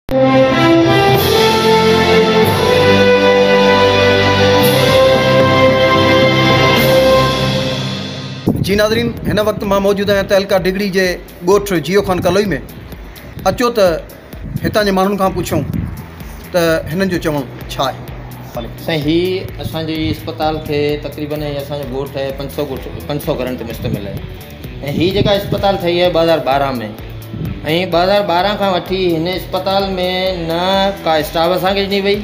जी नाज़रीन, हिन वक्त मां मौजूद आहियां तहलका डिगड़ी जे ॻोठ जियो खान कलोई में। अचो त हितां जे माण्हुनि खां पुछूं त हिननि जो चवणु छा आहे। साईं, ही असांजे अस्पताल खे तक़रीबन असांजो ॻोठ आहे 500 घरनि ते मुश्तमिल आहे। ऐं हीअ जेका अस्पताल ठही आहे 2012 में, ऐं 2012 खां वठी हिन अस्पताल में न का स्टाफ असांखे ॾिनी वई।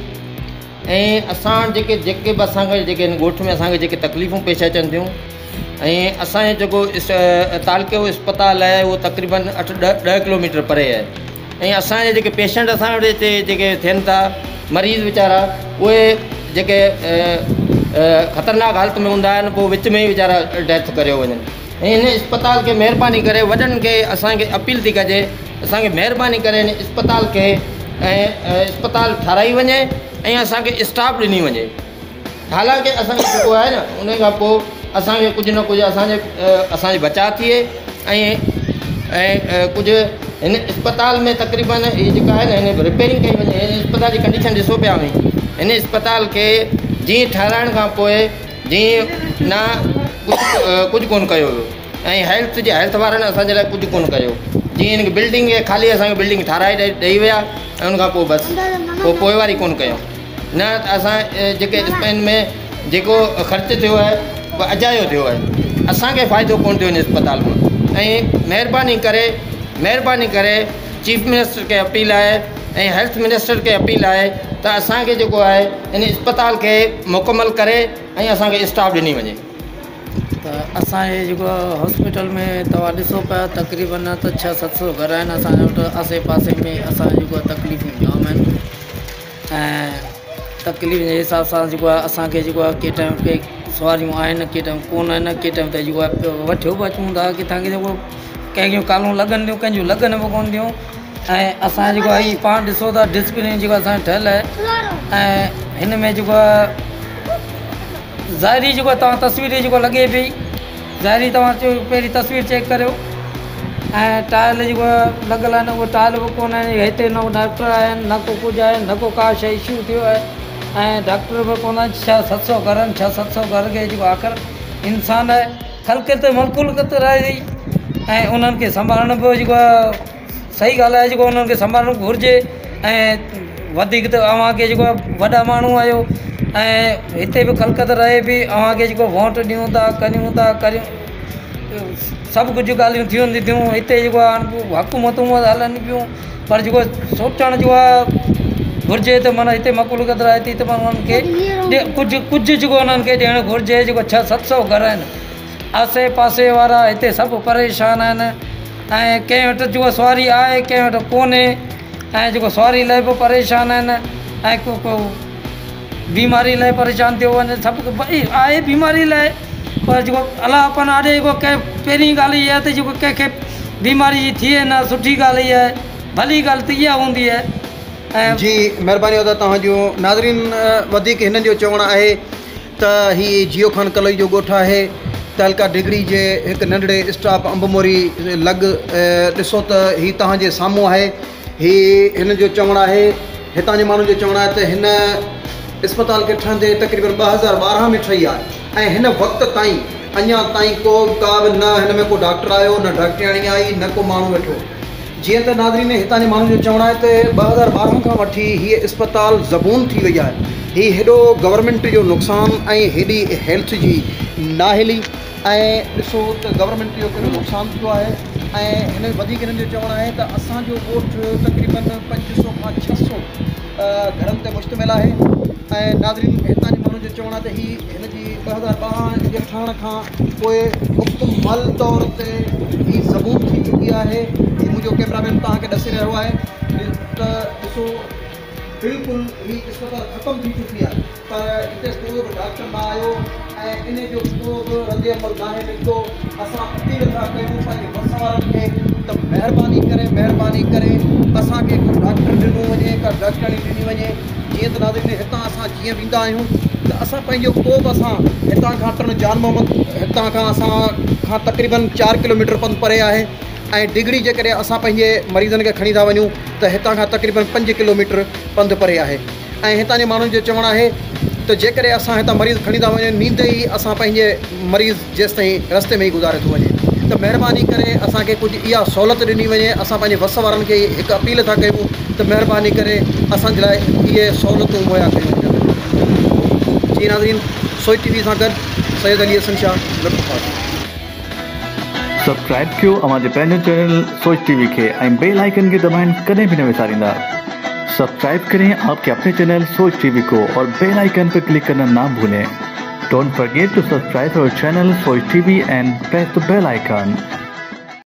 ऐं असां जेके बि असांखे जेके हिन ॻोठ में असांखे जेके तकलीफ़ूं पेश अचनि थियूं, ऐं असांजो जेको तालके अस्पताल आहे उहो तक़रीबन 8-10 किलोमीटर परे आहे। ऐं असांजे जेके पेशेंट असां वटि हिते जेके थियनि था मरीज़ वीचारा, उहे जेके ख़तरनाक हालत में हूंदा आहिनि, पोइ विच में ई वीचारा डेथ करे वञनि। ऐं हिन अस्पताल खे महिरबानी करे वॾनि खे असांखे अपील थी कजे, असांखे महिरबानी करे हिन अस्पताल खे अस्पताल ठाराई वञे ऐं असांखे स्टाफ ॾिनी वञे। हालांकि असांखे जेको आहे न, उन खां पोइ असांखे कुझु न कुझु असांजी बचाव थिए। ऐं कुझु हिन अस्पताल में तक़रीबन हीअ जेका आहे न, हिन रिपेयरिंग कई वञे। हिन अस्पताल जी कंडीशन ॾिसो पिया वई, हिन अस्पताल खे जीअं ठाराइण खां पोइ जीअं न कुझु कोन कयो हुयो। ऐं हेल्थ वारनि असांजे लाइ कुझु कोन कयो। जीअं हिन बिल्डिंग खे ख़ाली असांखे बिल्डिंग ठाराए ॾेई विया, ऐं उनखां पोइ बसि पोइवारी कोन कयो। न असां जेके हिन में जेको ख़र्चु थियो आहे अजायो थियो आहे, असांखे फ़ाइदो कोन थियो हिन अस्पताल में। ऐं महिरबानी करे चीफ मिनिस्टर खे अपील आहे ऐं हेल्थ मिनिस्टर खे अपील आहे त असांखे जेको आहे हिन अस्पताल खे मुकमल करे ऐं असांखे स्टाफ ॾिनी वञे। त असांजे जेको हॉस्पिटल में तव्हां ॾिसो पिया तक़रीबन त 600-700 घर आहिनि असांजे वटि। आसे पासे में असांजो जेको तकलीफ़ूं जाम आहिनि, ऐं तकलीफ़ जे हिसाब सां जेको आहे असांखे जेको आहे के टाइम के सवारियूं आहिनि, के टाइम कोन आहिनि, के टाइम ते जेको आहे वठियो बि अचूं था कि तव्हांखे जेको कंहिंजूं कालूं लॻनि थियूं, कंहिंजूं लॻनि बि कोन थियूं। ऐं असां जेको आहे पाण ॾिसो था डिसिप्लिन जेको असांजो ठहियलु आहे। ऐं हिन में जेको आहे ज़ाहिरी जेको तव्हां तस्वीर जेको लॻे पई, ज़ाहिरी तव्हां पहिरीं तस्वीर चेक करियो। ऐं टाइल जेको लॻल आहिनि उहे टाइल बि कोन आहिनि। हिते न डॉक्टर आहिनि, न को कुझु आहे, न को का शइ इशू थियो आहे। ऐं डॉक्टर बि कोन आहिनि। 600-700 घर आहिनि। 600-700 घर खे जेको आख़िर इंसान आहे, ख़ल्क़ ते मलकुलत रहे थी, ऐं उन्हनि खे संभालण बि जेको आहे सही ॻाल्हि आहे, जेको उन्हनि खे संभालणु घुरिजे। ऐं वधीक त अव्हांखे जेको वॾा माण्हू आहियो, ऐं हिते बि ख़ल्क़त रहे पई, अव्हांखे जेको वोट ॾियूं था, करियूं सभु कुझु ॻाल्हियूं थियनि थियूं। हिते जेको आहे हुकूमतूं हलनि पियूं, पर जेको सोचणु जो आहे घुरिजे त माना हिते मक़बूलियत रहे थी, त माना उन्हनि खे कुझु जेको उन्हनि खे ॾियणु घुरिजे। जेको 600-700 घर आहिनि, आसे पासे वारा हिते सभु परेशान आहिनि। ऐं कंहिं वटि जेको सवारी आहे, कंहिं वटि कोन्हे, ऐं जेको सवारी लाइ बि परेशान आहिनि, ऐं को बीमारी लाइ परेशान थियो वञे। सभु भई आहे बीमारी लाइ, पर जेको अलाह पन आॾे जेको कंहिं पहिरीं ॻाल्हि इहा आहे त जेको कंहिंखे बीमारी जी थिए न, सुठी ॻाल्हि इहा आहे, भली ॻाल्हि त इहा हूंदी आहे। जी महिरबानी अदा तव्हांजो। नाज़रीन, वधीक हिननि जो चवणु आहे त हीअ जियो खान कलोई जो ॻोठु आहे तहलका डिगड़ी जे हिकु नंढड़े स्टाफ अंबमोरी लॻ। ॾिसो त हीअ तव्हांजे साम्हूं आहे। हिन जो चवणु आहे, हितां जे माण्हुनि जो चवणु आहे त हिन अस्पताल खे ठहंदे तक़रीबन 2012 में ठही आहे। ऐं हिन वक़्त ताईं अञा ताईं का बि न हिन में को डॉक्टर आयो, न डॉक्टराणी आई, न को माण्हू वेठो। जीअं त नाज़रीन हितां जे माण्हुनि जो चवणु आहे त 2012 खां वठी हीअ अस्पताल ज़बून थी वई आहे। हीअ हेॾो गवर्नमेंट जो नुक़सानु ऐं हेॾी हेल्थ जी नाहिली, ऐं ॾिसो त गवर्नमेंट जो केॾो नुक़सानु थियो आहे। ऐं हिन वधीक हिननि जो चवणु आहे त असांजो ॻोठु तक़रीबन 500 खां 600 घरनि ते मुश्तमिल आहे। ऐं नाज़रीन हितां जे माण्हुनि जो चवणु आहे त हिन जी 2012 जे ठहण खां पोइ मुकमल तौर ते हीअ ज़बून थी चुकी आहे। मुंहिंजो कैमरामैन तव्हांखे ॾसी रहियो आहे त ॾिसो बिल्कुलु हीअ अस्पताल ख़तमु थी चुकी आहे, पर हिते को बि डॉक्टर न आयो ऐं इन जो को बि रद्द अमल नाहे निकितो। असां अपील था कयूं पंहिंजे बस वारनि खे त महिरबानी करे असांखे को डॉक्टर ॾिनो वञे, का डॉक्टराणी ॾिनी वञे। जीअं त नाज़रीन हितां असां जीअं वेंदा आहियूं त असां पंहिंजो को बि असां हितां खां जान मोहम्मद हितां खां असां खां तक़रीबन 4 किलोमीटर पंधु परे आहे। ऐं डिगड़ी जे करे असां पंहिंजे मरीज़नि खे खणी था वञूं त हितां खां तक़रीबन 5 किलोमीटर पंधु परे आहे ऐं हितां जे माण्हुनि जो चवणु आहे त जेकॾहिं असां हितां मरीज़ खणी था वञूं नींद ई असां पंहिंजे मरीज़ जेसि ताईं रस्ते में ई गुज़ारे थो वञे त महिरबानी करे असांखे कुझु इहा सहूलियत ॾिनी वञे। असां पंहिंजे बस वारनि खे हिकु अपील था कयूं त महिरबानी करे असांजे लाइ इहे सहूलियतूं मुहैया कयूं वञनि। जी नाज़रीन, सोच टीवी सां गॾु सैयद अली हसन शाह लुत्फ़ाबाद। सब्सक्राइब कयो हमारे पंहिंजो चैनल सोच टीवी के बेल आइकन के दबाएं कदें भी न विसारींदा। सब्सक्राइब करें आपके अपने चैनल सोच टीवी को और बेल आइकन पर क्लिक करना ना भूलें। Don't forget to subscribe our channel Soch TV and press the bell icon.